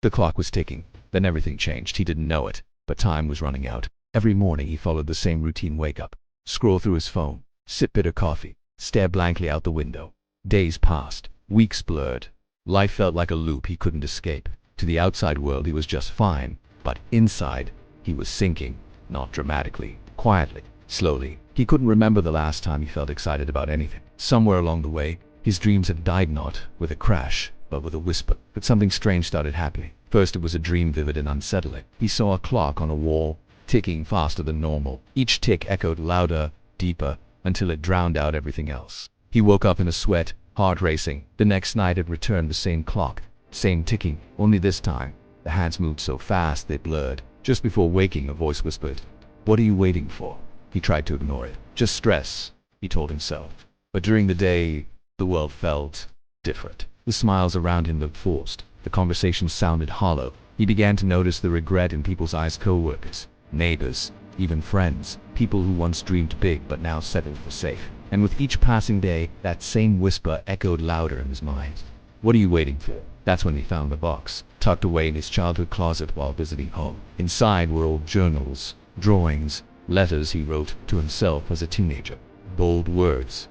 The clock was ticking. Then everything changed. He didn't know it, but time was running out. Every morning he followed the same routine: wake up, scroll through his phone, sip bitter coffee, stare blankly out the window. Days passed, weeks blurred. Life felt like a loop he couldn't escape. To the outside world he was just fine, but inside he was sinking, not dramatically, quietly, slowly. He couldn't remember the last time he felt excited about anything. Somewhere along the way, his dreams had died, not with a crash, but with a whisper. But something strange started happening. First it was a dream, vivid and unsettling. He saw a clock on a wall, ticking faster than normal. Each tick echoed louder, deeper, until it drowned out everything else. He woke up in a sweat, heart racing. The next night it returned, the same clock, same ticking, only this time the hands moved so fast they blurred. Just before waking, a voice whispered, "What are you waiting for?" He tried to ignore it. "Just stress," he told himself. But during the day, the world felt different. The smiles around him looked forced. The conversations sounded hollow. He began to notice the regret in people's eyes: co-workers, neighbors, even friends, people who once dreamed big but now settled for safe. And with each passing day, that same whisper echoed louder in his mind. "What are you waiting for?" That's when he found the box, tucked away in his childhood closet while visiting home. Inside were old journals, drawings, letters he wrote to himself as a teenager. Bold words,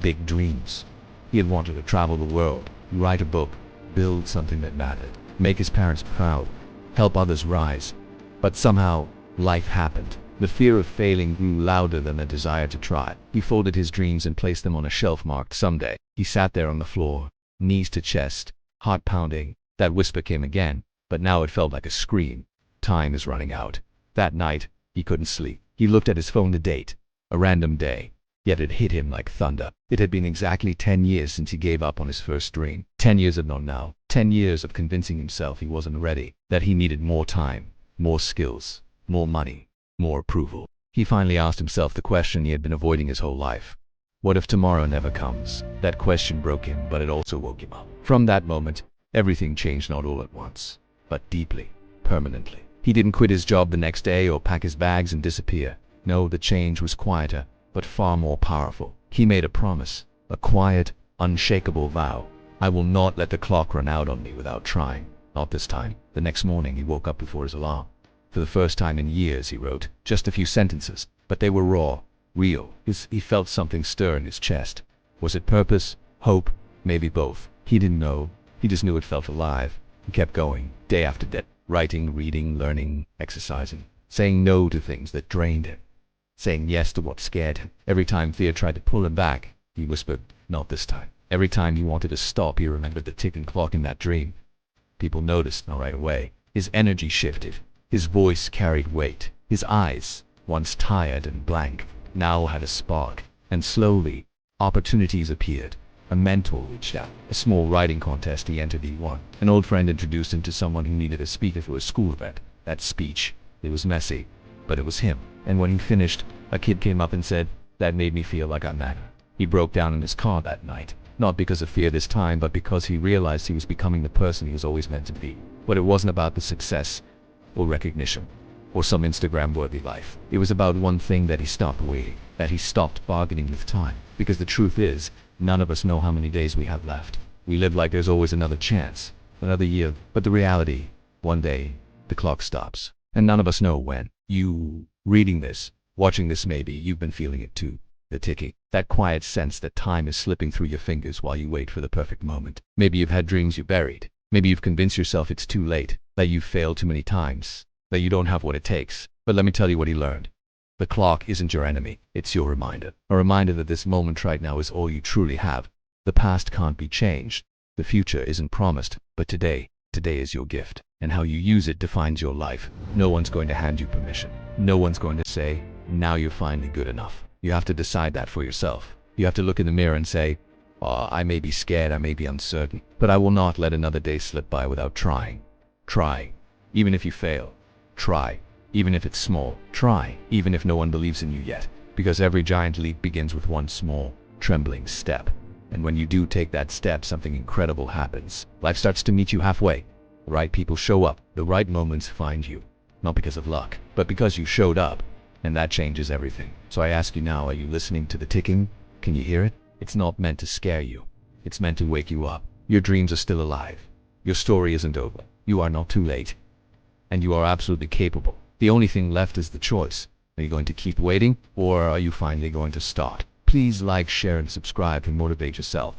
big dreams. He had wanted to travel the world, write a book, build something that mattered, make his parents proud, help others rise. But somehow, life happened. The fear of failing grew louder than the desire to try. He folded his dreams and placed them on a shelf marked someday. He sat there on the floor, knees to chest, heart pounding. That whisper came again, but now it felt like a scream. Time is running out. That night, he couldn't sleep. He looked at his phone, the date, a random day. Yet it hit him like thunder. It had been exactly 10 years since he gave up on his first dream. 10 years of not now. 10 years of convincing himself he wasn't ready, that he needed more time, more skills, more money, more approval. He finally asked himself the question he had been avoiding his whole life. What if tomorrow never comes? That question broke him, but it also woke him up. From that moment, everything changed, not all at once, but deeply, permanently. He didn't quit his job the next day or pack his bags and disappear. No, the change was quieter, but far more powerful. He made a promise, a quiet, unshakable vow. "I will not let the clock run out on me without trying. Not this time." The next morning he woke up before his alarm. For the first time in years he wrote just a few sentences, but they were raw, real. He felt something stir in his chest. Was it purpose, hope, maybe both? He didn't know. He just knew it felt alive. He kept going, day after day, writing, reading, learning, exercising, saying no to things that drained him, saying yes to what scared him. Every time fear tried to pull him back, he whispered, "Not this time." Every time he wanted to stop, he remembered the ticking clock in that dream. People noticed, not right away. His energy shifted. His voice carried weight. His eyes, once tired and blank, now had a spark. And slowly, opportunities appeared. A mentor reached out. A small writing contest he entered, he won. An old friend introduced him to someone who needed a speaker for a school event. That speech, it was messy, but it was him. And when he finished, a kid came up and said, "That made me feel like I mattered." He broke down in his car that night, not because of fear this time, but because he realized he was becoming the person he was always meant to be. But it wasn't about the success, or recognition, or some Instagram-worthy life. It was about one thing: that he stopped waiting, that he stopped bargaining with time. Because the truth is, none of us know how many days we have left. We live like there's always another chance, another year. But the reality, one day, the clock stops. And none of us know when. You, reading this, watching this, maybe you've been feeling it too. The ticking, that quiet sense that time is slipping through your fingers while you wait for the perfect moment. Maybe you've had dreams you buried. Maybe you've convinced yourself it's too late, that you've failed too many times, that you don't have what it takes. But let me tell you what he learned. The clock isn't your enemy, it's your reminder. A reminder that this moment right now is all you truly have. The past can't be changed. The future isn't promised, but today is your gift. And how you use it defines your life. No one's going to hand you permission. No one's going to say, "Now you're finally good enough." You have to decide that for yourself. You have to look in the mirror and say, "Oh, I may be scared, I may be uncertain, but I will not let another day slip by without trying." Try, even if you fail. Try, even if it's small. Try, even if no one believes in you yet. Because every giant leap begins with one small, trembling step. And when you do take that step, something incredible happens. Life starts to meet you halfway. The right people show up. The right moments find you. Not because of luck, but because you showed up. And that changes everything. So I ask you now, are you listening to the ticking? Can you hear it? It's not meant to scare you. It's meant to wake you up. Your dreams are still alive. Your story isn't over. You are not too late. And you are absolutely capable. The only thing left is the choice. Are you going to keep waiting, or are you finally going to start? Please like, share, and subscribe to motivate yourself.